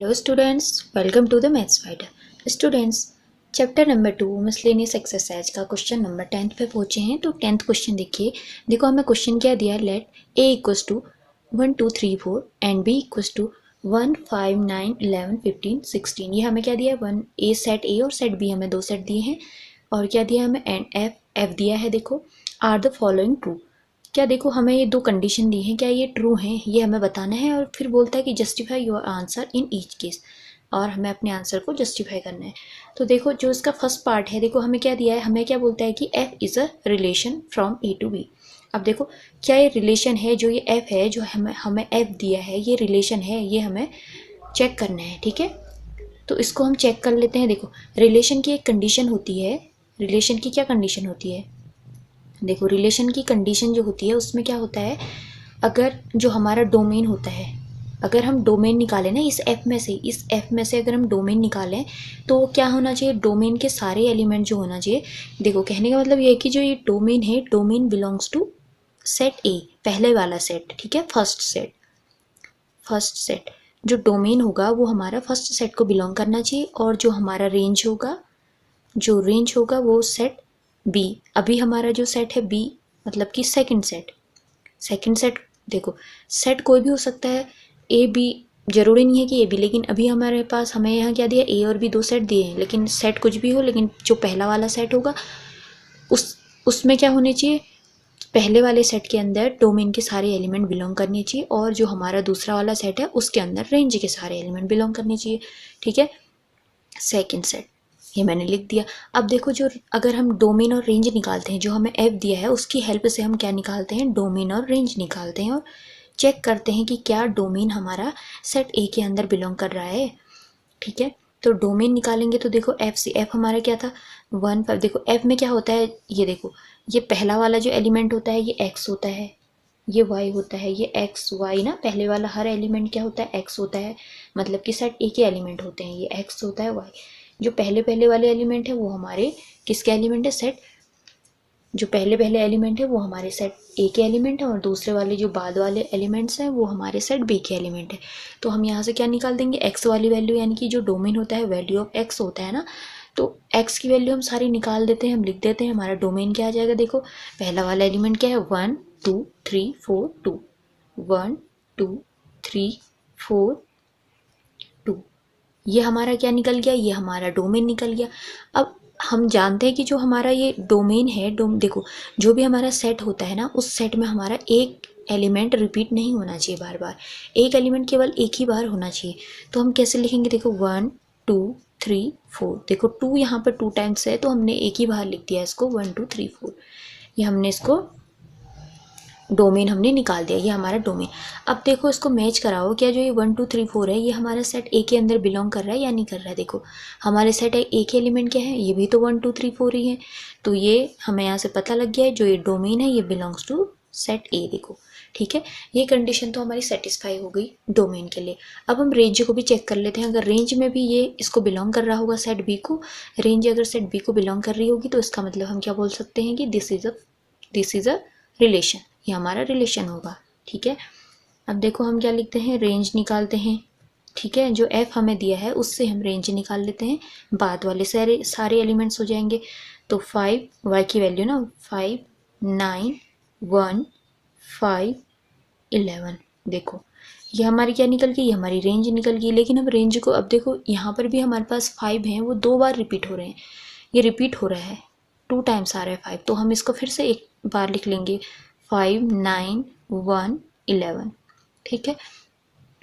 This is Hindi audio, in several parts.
Hello students, welcome to the Maths Fighter. Students, chapter number 2 miscellaneous exercise का क्वेश्चन नंबर 10 पे पहुंचे हैं। तो 10th क्वेश्चन देखिए। देखो हमें क्वेश्चन क्या दिया है, let a equals to 1 2 3 4 and b equals to 1 5 9 11 15 16। ये हमें क्या दिया है, वन ए सेट ए और सेट बी, हमें दो सेट दिए हैं। और क्या दिया है हमें, एंड एफ दिया है। देखो आर द फॉलोइंग ट्रू। क्या देखो हमें ये दो कंडीशन दी हैं, क्या ये ट्रू हैं ये हमें बताना है। और फिर बोलता है कि justify your answer in each case, और हमें अपने आंसर को जस्टिफाई करना है। तो देखो जो इसका फर्स्ट पार्ट है, देखो हमें क्या दिया है, हमें क्या बोलता है कि f is a relation from A to B. अब देखो क्या ये रिलेशन है, जो ये f है, जो हमें f दिया है, ये रिलेशन है, ये हमें चेक करना है। ठीक है, तो इसको हम चेक कर लेते हैं। देखो रिलेशन की एक कंडीशन होती है, रिलेशन की क्या कंडीशन होती है, देखो रिलेशन की कंडीशन जो होती है उसमें क्या होता है, अगर जो हमारा डोमेन होता है, अगर हम डोमेन निकालें ना इस एफ में से, इस एफ में से अगर हम डोमेन निकालें तो क्या होना चाहिए, डोमेन के सारे एलिमेंट जो होना चाहिए। देखो कहने का मतलब ये है कि जो ये डोमेन है, domain belongs to set A, पहले वाला सेट। ठीक है, फर्स्ट सेट, फर्स्ट सेट जो डोमेन होगा वो हमारा फर्स्ट सेट को बिलोंग करना चाहिए। और जो हमारा रेंज होगा, जो रेंज होगा वो सेट बी। अभी हमारा जो सेट है बी, मतलब कि सेकंड सेट, सेकंड सेट देखो सेट कोई भी हो सकता है, ए बी, जरूरी नहीं है कि ए बी, लेकिन अभी हमारे पास हमें यहाँ क्या दिया, ए और बी दो सेट दिए हैं, लेकिन सेट कुछ भी हो, लेकिन जो पहला वाला सेट होगा उसमें क्या होने चाहिए, पहले वाले सेट के अंदर डोमेन के सारे एलिमेंट बिलोंग करने चाहिए, और जो हमारा दूसरा वाला सेट है उसके अंदर रेंज के सारे एलिमेंट बिलोंग करने चाहिए। ठीक है, सेकंड सेट ये मैंने लिख दिया। अब देखो जो अगर हम डोमेन और रेंज निकालते हैं, जो हमें एफ दिया है उसकी हेल्प से हम क्या निकालते हैं, डोमेन और रेंज निकालते हैं, और चेक करते हैं कि क्या डोमेन हमारा सेट ए के अंदर बिलोंग कर रहा है। ठीक है, तो डोमेन निकालेंगे तो देखो एफ से, एफ हमारा क्या था 1 5। देखो एफ में क्या होता है, ये देखो ये पहला वाला जो एलिमेंट होता है ये एक्स होता है, ये वाई होता है, ये एक्स वाई ना, पहले वाला हर एलिमेंट क्या होता है, एक्स होता है, मतलब कि सेट ए के एलिमेंट होते हैं, ये एक्स होता है, वाई। जो पहले पहले वाले एलिमेंट है वो हमारे किसके एलिमेंट है, सेट, जो पहले पहले एलिमेंट है वो हमारे सेट ए के एलिमेंट है, और दूसरे वाले जो बाद वाले एलिमेंट्स हैं वो हमारे सेट बी के एलिमेंट है। तो हम यहाँ से क्या निकाल देंगे, एक्स वाली वैल्यू, यानी कि जो डोमेन होता है वैल्यू ऑफ एक्स होता है ना, तो एक्स की वैल्यू हम सारी निकाल देते हैं, हम लिख देते हैं, हमारा डोमेन क्या आ जाएगा। देखो पहला वाला एलिमेंट क्या है, 1 2 3 4 2, 1 2 3 4 2, ये हमारा क्या निकल गया, ये हमारा डोमेन निकल गया। अब हम जानते हैं कि जो हमारा ये डोमेन है, देखो जो भी हमारा सेट होता है ना, उस सेट में हमारा एक एलिमेंट रिपीट नहीं होना चाहिए बार बार, एक एलिमेंट केवल एक ही बार होना चाहिए। तो हम कैसे लिखेंगे, देखो 1 2 3 4, देखो 2 यहाँ पर 2 टाइम्स है तो हमने एक ही बार लिख दिया इसको, 1 2 3 4, ये हमने इसको डोमेन हमने निकाल दिया, ये हमारा डोमेन। अब देखो इसको मैच कराओ, क्या जो ये 1 2 3 4 है ये हमारा सेट ए के अंदर बिलोंग कर रहा है या नहीं कर रहा है। देखो हमारे सेट ए के एलिमेंट क्या है, ये भी तो 1 2 3 4 ही है, तो ये हमें यहाँ से पता लग गया है, जो ये डोमेन है ये बिलोंग्स टू सेट ए। देखो ठीक है, ये कंडीशन तो हमारी सेटिस्फाई हो गई डोमेन के लिए। अब हम रेंज को भी चेक कर लेते हैं, अगर रेंज में भी ये इसको बिलोंग कर रहा होगा सेट बी को, रेंज अगर सेट बी को बिलोंग कर रही होगी तो इसका मतलब हम क्या बोल सकते हैं कि दिस इज़ अ रिलेशन, ये हमारा रिलेशन होगा। ठीक है, अब देखो हम क्या लिखते हैं, रेंज निकालते हैं। ठीक है, जो एफ हमें दिया है उससे हम रेंज निकाल लेते हैं, बाद वाले सारे एलिमेंट्स हो जाएंगे। तो 5 वाई की वैल्यू ना, 5 9 1 5 11, देखो ये हमारी क्या निकल गई, ये हमारी रेंज निकल गई। लेकिन हम रेंज को, अब देखो यहाँ पर भी हमारे पास 5 हैं, वो दो बार रिपीट हो रहे हैं, ये रिपीट हो रहा है 2 टाइम्स आ रहा है 5, तो हम इसको फिर से एक बार लिख लेंगे, 5 9 1 11। ठीक है,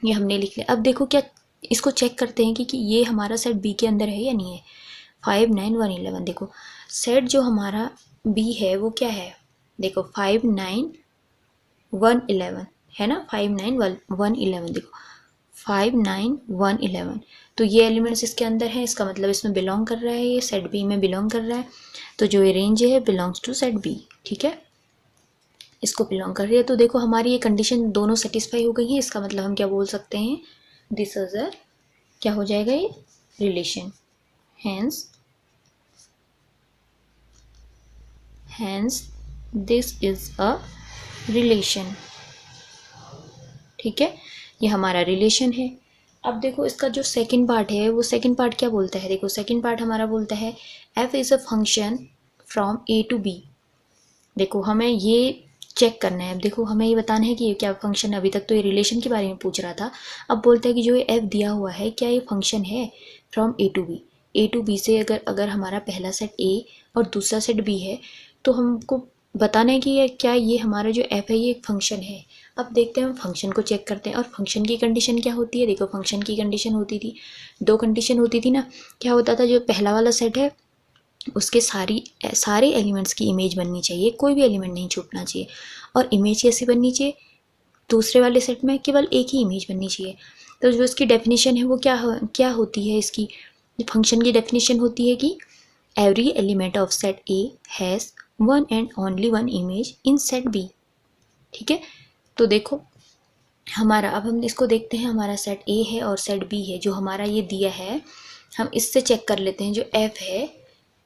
ये हमने लिख लिया। अब देखो क्या, इसको चेक करते हैं कि ये हमारा सेट बी के अंदर है या नहीं है। 5 9 1 11, देखो सेट जो हमारा बी है वो क्या है, देखो 5 9 1 11 है ना, 5 9 1 11, देखो 5 9 1 11, तो ये एलिमेंट्स इसके अंदर है, इसका मतलब इसमें बिलोंग कर रहा है, ये सेट बी में बिलोंग कर रहा है, तो जो ये रेंज है बिलोंग्स टू सेट बी। ठीक है, इसको बिलोंग कर रही है, तो देखो हमारी ये कंडीशन दोनों सेटिस्फाई हो गई है, इसका मतलब हम क्या बोल सकते हैं, दिस इज अ, क्या हो जाएगा ये, relation, hence this is a relation. ठीक है, ये हमारा रिलेशन है। अब देखो इसका जो सेकंड पार्ट है वो सेकंड पार्ट क्या बोलता है, देखो सेकंड पार्ट हमारा बोलता है f is a function from a to b। देखो हमें ये चेक करना है, अब देखो हमें ये बताना है कि ये क्या फंक्शन है। अभी तक तो ये रिलेशन के बारे में पूछ रहा था, अब बोलता है कि जो ये f दिया हुआ है क्या ये फंक्शन है from a to b। a to b से अगर हमारा पहला सेट a और दूसरा सेट b है तो हमको बताना है कि ये क्या ये हमारा जो f है ये एक फंक्शन है। अब देखते हैं हम फंक्शन को चेक करते हैं। और फंक्शन की कंडीशन क्या होती है, देखो फंक्शन की कंडीशन होती थी, दो कंडीशन होती थी ना। क्या होता था, जो पहला वाला सेट है उसके सारे एलिमेंट्स की इमेज बननी चाहिए, कोई भी एलिमेंट नहीं छूटना चाहिए। और इमेज कैसी बननी चाहिए, दूसरे वाले सेट में केवल एक ही इमेज बननी चाहिए। तो जो इसकी डेफिनेशन है वो क्या होती है, इसकी फंक्शन की डेफिनेशन होती है कि every element of set A has one and only one image in set B. ठीक है, तो देखो हमारा, अब हम इसको देखते हैं, हमारा सेट ए है और सेट बी है जो हमारा ये दिया है। हम इससे चेक कर लेते हैं जो एफ है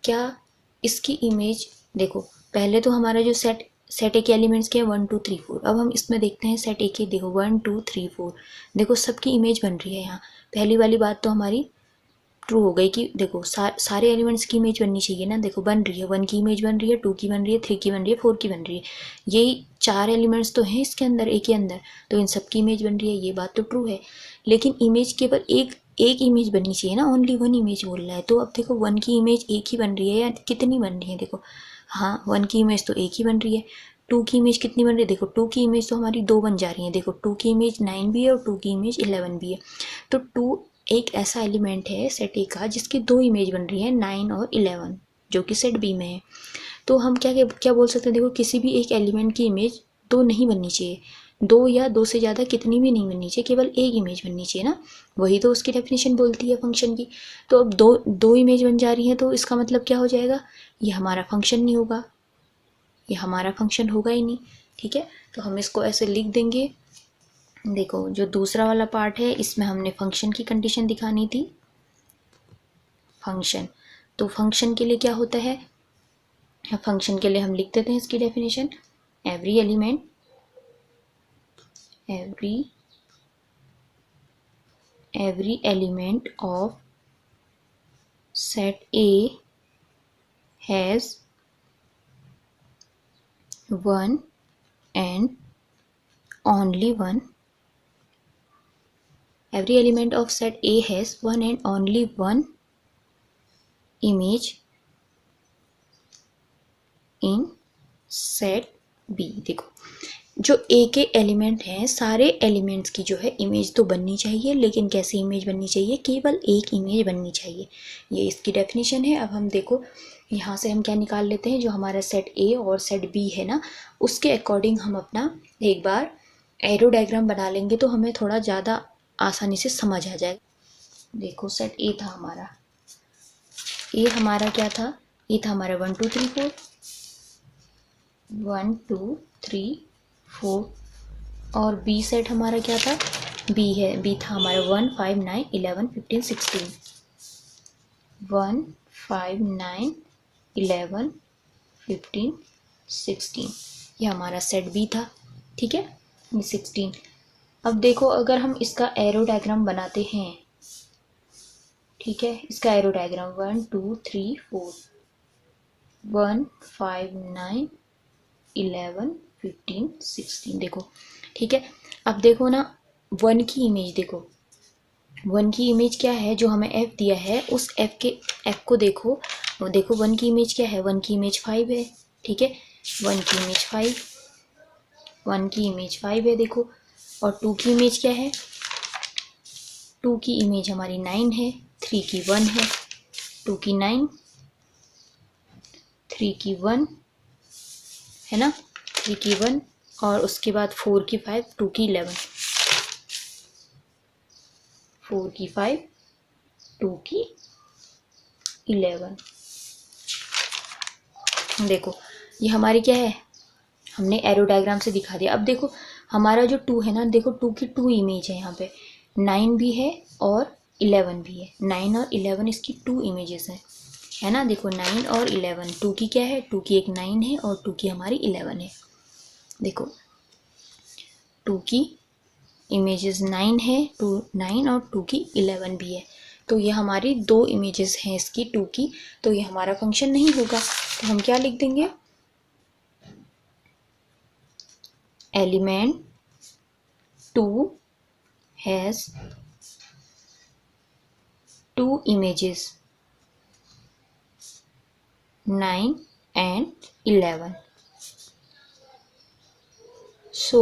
क्या इसकी इमेज, देखो पहले तो हमारा जो सेट ए के एलिमेंट्स के 1 2 3 4। अब हम इसमें देखते हैं सेट ए के, देखो 1 2 3 4, देखो सबकी इमेज बन रही है यहाँ। पहली वाली बात तो हमारी ट्रू हो गई कि देखो सारे एलिमेंट्स की इमेज बननी चाहिए ना। देखो बन रही है, 1 की इमेज बन रही है, 2 की बन रही है, 3 की बन रही है, 4 की बन रही है। यही 4 एलिमेंट्स तो हैं इसके अंदर, ए के अंदर, तो इन सब की इमेज बन रही है, ये बात तो ट्रू है। लेकिन इमेज केवल एक इमेज बननी चाहिए ना, ओनली वन इमेज बोल रहा है। तो अब देखो 1 की इमेज एक ही बन रही है या कितनी बन रही है, देखो हाँ 1 की इमेज तो एक ही बन रही है। 2 की इमेज कितनी बन रही है, देखो 2 की इमेज तो हमारी 2 बन जा रही है। देखो 2 की इमेज 9 भी है और 2 की इमेज 11 भी है। तो 2 एक ऐसा एलिमेंट है सेट ए का जिसकी 2 इमेज बन रही है, 9 और 11, जो कि सेट बी में है। तो हम क्या बोल सकते हैं, देखो किसी भी एक एलिमेंट की इमेज 2 नहीं बननी चाहिए, 2 या 2 से ज़्यादा कितनी भी नहीं बननी चाहिए, केवल एक इमेज बननी चाहिए ना। वही तो उसकी डेफिनेशन बोलती है फंक्शन की। तो अब दो इमेज बन जा रही हैं तो इसका मतलब क्या हो जाएगा, ये हमारा फंक्शन नहीं होगा, ये हमारा फंक्शन होगा ही नहीं। ठीक है, तो हम इसको ऐसे लिख देंगे। देखो जो दूसरा वाला पार्ट है इसमें हमने फंक्शन की कंडीशन दिखानी थी। फंक्शन, तो फंक्शन के लिए क्या होता है, फंक्शन के लिए हम लिख देते हैं इसकी definition. Every element of set A has one and only one, every element of set A has one and only one image in set B। देखो जो A के एलिमेंट हैं, सारे एलिमेंट्स की जो है इमेज तो बननी चाहिए, लेकिन कैसी इमेज बननी चाहिए, केवल एक इमेज बननी चाहिए। ये इसकी डेफिनेशन है। अब हम देखो यहाँ से हम क्या निकाल लेते हैं, जो हमारा सेट A और सेट B है ना, उसके अकॉर्डिंग हम अपना एक बार एरो डायग्राम बना लेंगे तो हमें थोड़ा ज़्यादा आसानी से समझ आ जाएगा। देखो सेट ए था हमारा, ए हमारा क्या था, ए था हमारा 1 2 3 4, 1 2 3 4। और बी सेट हमारा क्या था, बी है, बी था हमारा 1 5 9 11 15 16, 1 5 9 11 15 16, ये हमारा सेट बी था। ठीक है, ये 16। अब देखो अगर हम इसका एरो डायग्राम बनाते हैं, ठीक है, इसका एरो डायग्राम 1 2 3 4, 1 5 9 11 15 16, देखो ठीक है। अब देखो ना 1 की इमेज, देखो 1 की इमेज क्या है, जो हमें f दिया है उस f को देखो, देखो 1 की इमेज क्या है, 1 की इमेज 5 है। ठीक है, 1 की इमेज 5, 1 की इमेज 5 है देखो। और 2 की इमेज क्या है, 2 की इमेज हमारी 9 है, 3 की 1 है, 2 की 9, 3 की 1 है ना, 3 की 1, और उसके बाद 4 की 5, 2 की 11, 4 की 5, 2 की 11। देखो ये हमारी क्या है, हमने एरो डायग्राम से दिखा दिया। अब देखो हमारा जो 2 है ना, देखो 2 की 2 इमेज है, यहाँ पे 9 भी है और 11 भी है, 9 और 11 इसकी 2 इमेजेस है ना। देखो 9 और 11, 2 की क्या है, 2 की एक 9 है और 2 की हमारी 11 है। देखो 2 की इमेजेस 9 है, 2 9 और 2 की 11 भी है। तो ये हमारी 2 इमेजेस हैं इसकी 2 की, तो ये हमारा फंक्शन नहीं होगा। तो हम क्या लिख देंगे, element 2 has 2 images 9 and 11. So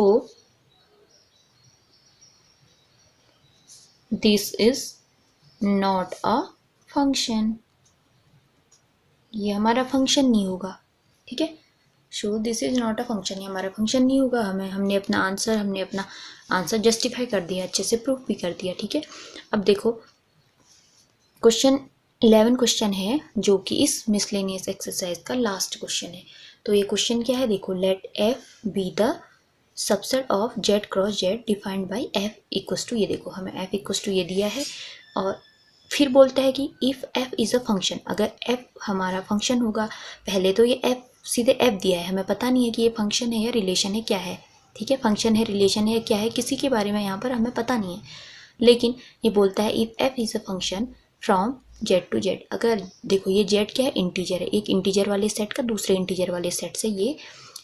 this is not a function. ये हमारा फंक्शन नहीं होगा, ठीक है। So this is not a function, ये हमारा फंक्शन नहीं होगा। हमने अपना आंसर जस्टिफाई कर दिया, अच्छे से प्रूफ भी कर दिया, ठीक है। अब देखो क्वेश्चन 11 क्वेश्चन है जो कि इस मिसलेनियस एक्सरसाइज का लास्ट क्वेश्चन है। तो ये क्वेश्चन क्या है, देखो, let F be the subset of Z cross Z defined by F equals to, ये देखो हमें एफ इक्वल्स टू ये दिया है और फिर बोलता है कि if F is a function, अगर एफ हमारा फंक्शन होगा, पहले तो ये एफ सीधे एफ दिया है, हमें पता नहीं है कि ये फंक्शन है या रिलेशन है, क्या है, ठीक है, फंक्शन है, रिलेशन है, क्या है, किसी के बारे में यहाँ पर हमें पता नहीं है। लेकिन ये बोलता है if F is a function from Z to Z, अगर देखो ये जेड क्या है, इंटीजर है, एक इंटीजर वाले सेट का दूसरे इंटीजर वाले सेट से ये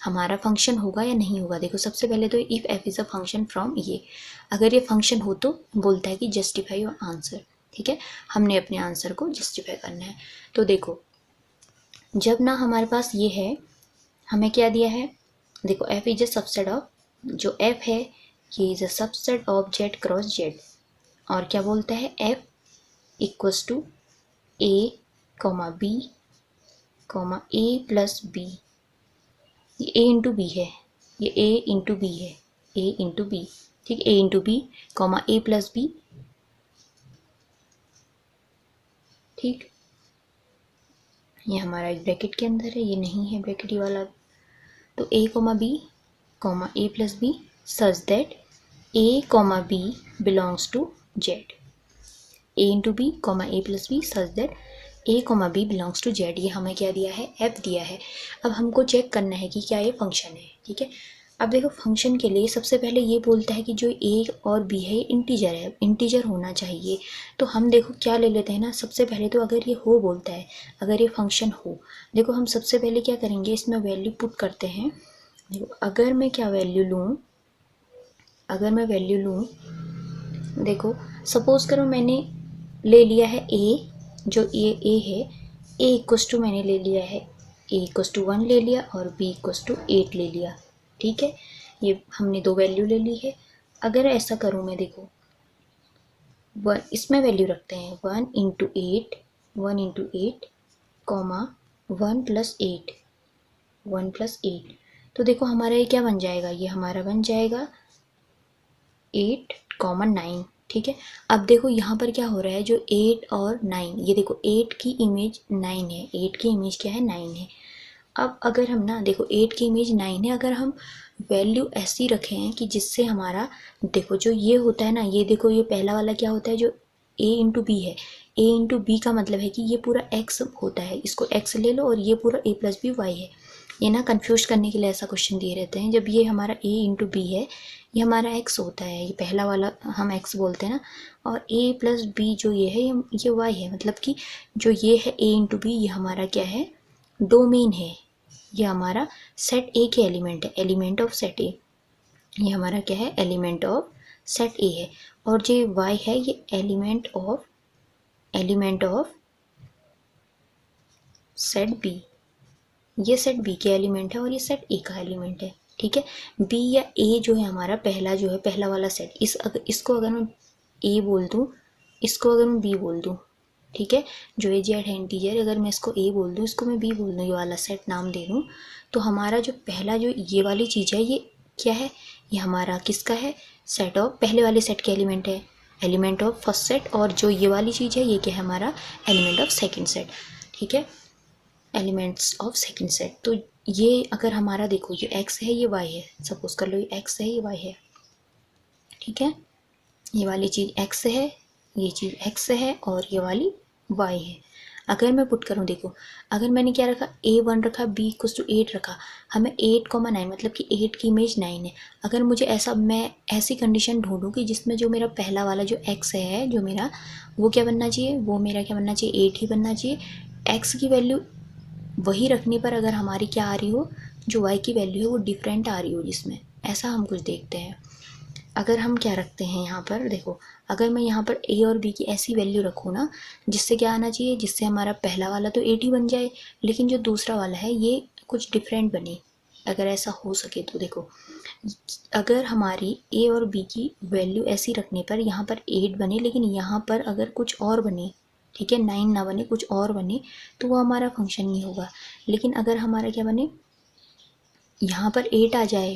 हमारा फंक्शन होगा या नहीं होगा। देखो सबसे पहले तो if F is a function from ये, अगर ये फंक्शन हो तो बोलता है कि जस्टिफाई योर आंसर, ठीक है, हमने अपने आंसर को जस्टिफाई करना है। तो देखो जब ना हमारे पास ये है, हमें क्या दिया है, देखो F is a subset of, जो एफ है ये is a subset of Z cross Z, और क्या बोलता है F equals to A comma B comma A plus B, ये ए इंटू बी है, ये ए इंटू बी है, ए इंटू बी, ठीक, ए into B comma A plus B, ठीक, ये हमारा एक ब्रैकेट के अंदर है, ये नहीं है ब्रैकेट ये वाला। तो A comma B comma A plus B such that A comma B belongs to Z, A into B comma A plus B such that A comma B belongs to Z, ये हमें क्या दिया है, एफ दिया है। अब हमको चेक करना है कि क्या ये फंक्शन है, ठीक है। अब देखो फंक्शन के लिए सबसे पहले ये बोलता है कि जो ए और बी है ये इंटीजर है, इंटीजर होना चाहिए। तो हम देखो क्या ले लेते हैं ना, सबसे पहले तो अगर ये हो बोलता है, अगर ये फंक्शन हो, देखो हम सबसे पहले क्या करेंगे, इसमें वैल्यू पुट करते हैं। देखो अगर मैं क्या वैल्यू लूँ, अगर मैं वैल्यू लूँ, देखो सपोज करो मैंने ले लिया है ए, जो ए है, ए इक्वस टू मैंने ले लिया है, ए इक्वस टू 1 ले लिया और बी इक्वस टू 8 ले लिया, ठीक है, ये हमने 2 वैल्यू ले ली है। अगर ऐसा करूँ मैं, देखो वन इसमें वैल्यू रखते हैं 1 into 8, 1 into 8 comma 1 plus 8, 1 plus 8, तो देखो हमारा ये क्या बन जाएगा, ये हमारा बन जाएगा 8 कॉमा 9, ठीक है। अब देखो यहाँ पर क्या हो रहा है, जो 8 और 9, ये देखो 8 की इमेज 9 है, 8 की इमेज क्या है, 9 है। अब अगर हम ना, देखो 8 की इमेज 9 है, अगर हम वैल्यू ऐसी रखें हैं कि जिससे हमारा, देखो जो ये होता है ना, ये देखो ये पहला वाला क्या होता है, जो ए इंटू बी है, ए इंटू बी का मतलब है कि ये पूरा एक्स होता है, इसको एक्स ले लो, और ये पूरा ए प्लस बी वाई है। ये ना कन्फ्यूज करने के लिए ऐसा क्वेश्चन दिए रहते हैं। जब ये हमारा ए इंटू बी है, ये हमारा एक्स होता है, ये पहला वाला हम एक्स बोलते हैं ना, और ए प्लस बी जो ये है, ये वाई है, मतलब कि जो ये है ए इंटू बी, ये हमारा क्या है, डोमेन है, ये हमारा सेट ए के एलिमेंट है, एलिमेंट ऑफ सेट ए, ये हमारा क्या है, एलिमेंट ऑफ सेट ए है। और जो वाई है ये एलिमेंट ऑफ सेट बी, ये सेट बी के एलिमेंट है और ये सेट ए का एलिमेंट है, ठीक है। बी या ए जो है हमारा पहला जो है, पहला वाला सेट, इसको अगर मैं ए बोल दूँ, इसको अगर मैं बी बोल दूँ, ठीक है, जो ये जेड है इंटीजर, अगर मैं इसको ए बोल दूँ, इसको मैं बी बोल दूँ, ये वाला सेट नाम दे दूँ, तो हमारा जो पहला जो ये वाली चीज़ है, ये क्या है, ये हमारा किसका है, सेट ऑफ पहले वाले सेट के एलिमेंट है, एलिमेंट ऑफ फर्स्ट सेट, और जो ये वाली चीज़ है ये क्या है, हमारा एलिमेंट ऑफ सेकेंड सेट, ठीक है, एलिमेंट्स ऑफ सेकेंड सेट। तो ये अगर हमारा देखो ये एक्स है, ये वाई है, सपोज कर लो ये एक्स है, ये वाई है, ठीक है, ये वाली चीज़ एक्स है, ये चीज़ एक्स है और ये वाली वाई है। अगर मैं पुट करूँ, देखो अगर मैंने क्या रखा, A1 रखा, B इक्वल्स टू 8 रखा, हमें 8,9 मतलब कि 8 की इमेज 9 है। अगर मुझे ऐसा, मैं ऐसी कंडीशन ढूंढूँ कि जिसमें जो मेरा पहला वाला जो x है जो मेरा, वो क्या बनना चाहिए, वो मेरा क्या बनना चाहिए, 8 ही बनना चाहिए। x की वैल्यू वही रखने पर अगर हमारी क्या आ रही हो, जो y की वैल्यू है वो डिफरेंट आ रही हो, जिसमें ऐसा हम कुछ देखते हैं। अगर हम क्या रखते हैं यहाँ पर, देखो अगर मैं यहाँ पर a और b की ऐसी वैल्यू रखूँ ना, जिससे क्या आना चाहिए, जिससे हमारा पहला वाला तो 8 ही बन जाए, लेकिन जो दूसरा वाला है ये कुछ डिफरेंट बने, अगर ऐसा हो सके तो। देखो अगर हमारी a और b की वैल्यू ऐसी रखने पर यहाँ पर 8 बने, लेकिन यहाँ पर अगर कुछ और बने, ठीक है, 9 ना बने, कुछ और बने, तो वो हमारा फंक्शन नहीं होगा। लेकिन अगर हमारा क्या बने, यहाँ पर 8 आ जाए,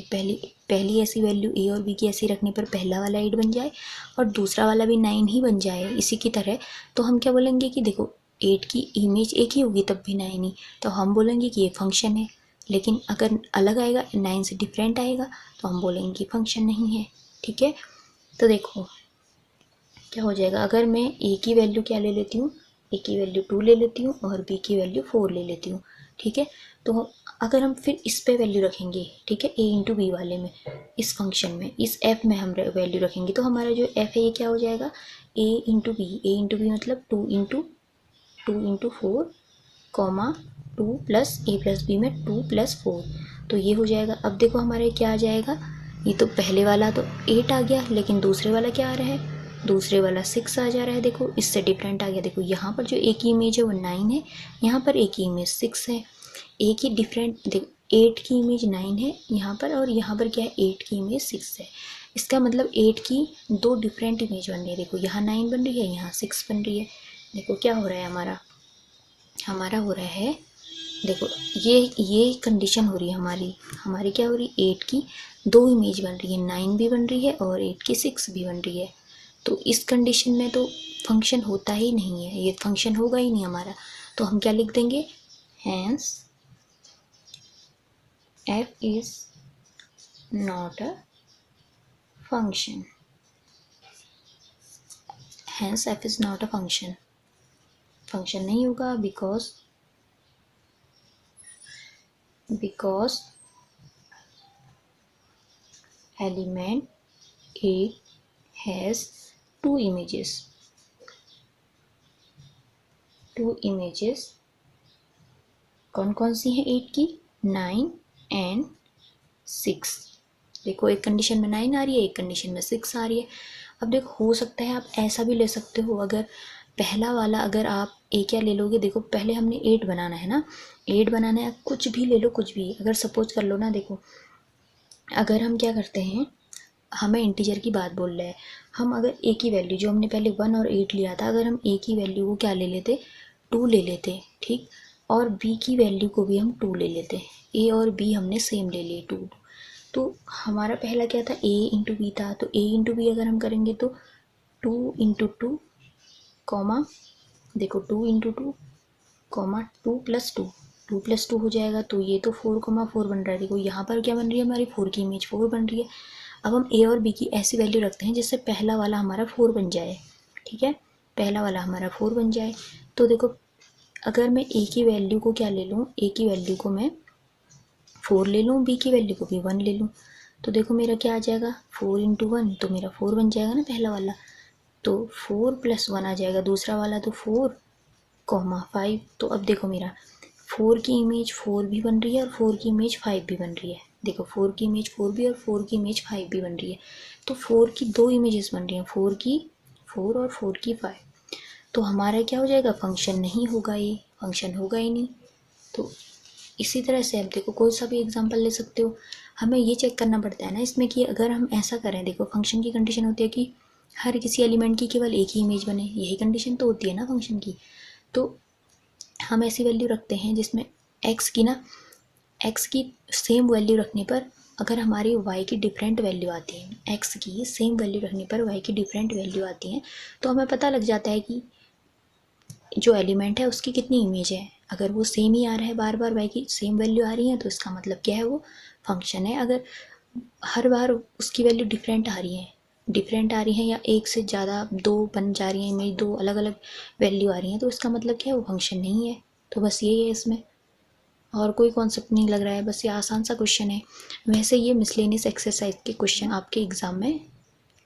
पहली ऐसी वैल्यू a और b की ऐसी रखने पर पहला वाला 8 बन जाए और दूसरा वाला भी 9 ही बन जाए इसी की तरह, तो हम क्या बोलेंगे कि देखो 8 की इमेज एक ही होगी तब भी 9 ही, तो हम बोलेंगे कि ये फंक्शन है। लेकिन अगर अलग आएगा, 9 से डिफरेंट आएगा, तो हम बोलेंगे कि फंक्शन नहीं है। ठीक है, तो देखो क्या हो जाएगा, अगर मैं a की वैल्यू क्या ले लेती हूँ, a की वैल्यू 2 ले लेती हूँ और b की वैल्यू 4 ले लेती हूँ। ठीक है, तो अगर हम फिर इस पे वैल्यू रखेंगे, ठीक है, a इंटू बी वाले में, इस फंक्शन में, इस f में हम वैल्यू रखेंगे, तो हमारा जो f है ये क्या हो जाएगा, a इंटू बी मतलब 2 into 4 comma 2 plus a plus B में 2 प्लस 4, तो ये हो जाएगा। अब देखो हमारे क्या आ जाएगा, ये तो पहले वाला तो 8 आ गया, लेकिन दूसरे वाला क्या आ रहा है, दूसरे वाला 6 आ जा रहा है। देखो इससे डिफरेंट आ गया। देखो यहाँ पर जो एक ही इमेज है वो 9 है, यहाँ पर एक ही इमेज 6 है, एक ही डिफरेंट। देखो 8 की इमेज 9 है यहाँ पर, और यहाँ पर क्या है, 8 की इमेज 6 है। इसका मतलब 8 की दो डिफरेंट इमेज बन रही है। देखो यहाँ 9 बन रही है, यहाँ 6 बन रही है। देखो क्या हो रहा है, हमारा हो रहा है, देखो ये कंडीशन हो रही है हमारी क्या हो रही है, 8 की दो इमेज बन रही है, 9 भी बन रही है और 8 की 6 भी बन रही है। तो इस कंडीशन में तो फंक्शन होता ही नहीं है, ये फंक्शन होगा ही नहीं हमारा। तो हम क्या लिख देंगे, hence f is not a function, hence f is not a function नहीं होगा, because element a has two images कौन कौन सी हैं 8 की, 9 एंड 6। देखो एक कंडीशन में 9 आ रही है, एक कंडीशन में 6 आ रही है। अब देखो हो सकता है आप ऐसा भी ले सकते हो, अगर पहला वाला, अगर आप एक क्या ले लोगे, देखो पहले हमने 8 बनाना है ना, 8 बनाना है, कुछ भी ले लो, कुछ भी, अगर सपोज कर लो ना, देखो अगर हम क्या करते हैं, हमें इंटीजर की बात बोल रहे हैं हम, अगर ए की वैल्यू जो हमने पहले 1 और 8 लिया था, अगर हम ए की वैल्यू को क्या ले लेते, 2 ले लेते, ठीक, और बी की वैल्यू को भी हम 2 ले लेते, ए और बी हमने सेम ले लिए 2, तो हमारा पहला क्या था, ए इंटू बी था, तो ए इंटू बी अगर हम करेंगे तो 2 इंटू 2 कॉमा, देखो 2 इंटू 2 कॉमा 2 प्लस 2 हो जाएगा, तो ये तो 4,4 बन रहा है। देखो यहाँ पर क्या बन रही है, हमारी 4 की इमेज 4 बन रही है। अब हम ए और बी की ऐसी वैल्यू रखते हैं जिससे पहला वाला हमारा 4 बन जाए, ठीक है, पहला वाला हमारा 4 बन जाए। तो देखो अगर मैं ए की वैल्यू को क्या ले लूँ, ए की वैल्यू को मैं 4 ले लूँ, बी की वैल्यू को भी 1 ले लूँ, तो देखो मेरा क्या आ जाएगा, 4 इंटू 1, तो मेरा 4 बन जाएगा ना पहला वाला, तो 4 प्लस 1 आ जाएगा दूसरा वाला, तो 4 कॉमा 5। तो अब देखो मेरा 4 की इमेज 4 भी बन रही है और 4 की इमेज 5 भी बन रही है। देखो 4 की इमेज 4 भी और 4 की इमेज 5 भी बन रही है, तो 4 की दो इमेजेस बन रही हैं, 4 और 4 की 5। तो हमारा क्या हो जाएगा, फंक्शन नहीं होगा, ये फंक्शन होगा ही नहीं। तो इसी तरह से आप देखो कोई सा भी एग्जांपल ले सकते हो, हमें ये चेक करना पड़ता है ना इसमें कि अगर हम ऐसा करें, देखो फंक्शन की कंडीशन होती है कि हर किसी एलिमेंट की केवल एक ही इमेज बने, यही कंडीशन तो होती है ना फंक्शन की। तो हम ऐसी वैल्यू रखते हैं जिसमें एक्स की सेम वैल्यू रखने पर अगर हमारी वाई की डिफरेंट वैल्यू आती है, एक्स की सेम वैल्यू रखने पर वाई की डिफरेंट वैल्यू आती है, तो हमें पता लग जाता है कि जो एलिमेंट है उसकी कितनी इमेज है। अगर वो सेम ही आ रहा है, बार बार वाई की सेम वैल्यू आ रही है, तो इसका मतलब क्या है, वो फंक्शन है। अगर हर बार उसकी वैल्यू डिफरेंट आ रही है, डिफरेंट आ रही हैं या एक से ज़्यादा दो बन जा रही हैं इमेज, दो अलग अलग वैल्यू आ रही हैं, तो इसका मतलब क्या है, वो फंक्शन नहीं है। तो बस यही है इसमें, और कोई कॉन्सेप्ट नहीं लग रहा है, बस ये आसान सा क्वेश्चन है। वैसे ये मिसलेनियस एक्सरसाइज के क्वेश्चन आपके एग्ज़ाम में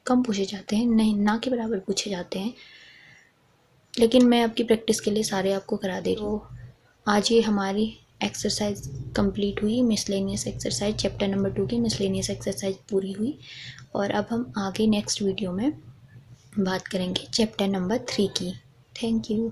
कम पूछे जाते हैं, नहीं ना के बराबर पूछे जाते हैं, लेकिन मैं आपकी प्रैक्टिस के लिए सारे आपको करा दे रही हूँ। आज ये हमारी एक्सरसाइज कंप्लीट हुई, मिसलेनियस एक्सरसाइज चैप्टर नंबर 2 की मिसलेनियस एक्सरसाइज पूरी हुई। और अब हम आगे नेक्स्ट वीडियो में बात करेंगे चैप्टर नंबर 3 की। Thank you.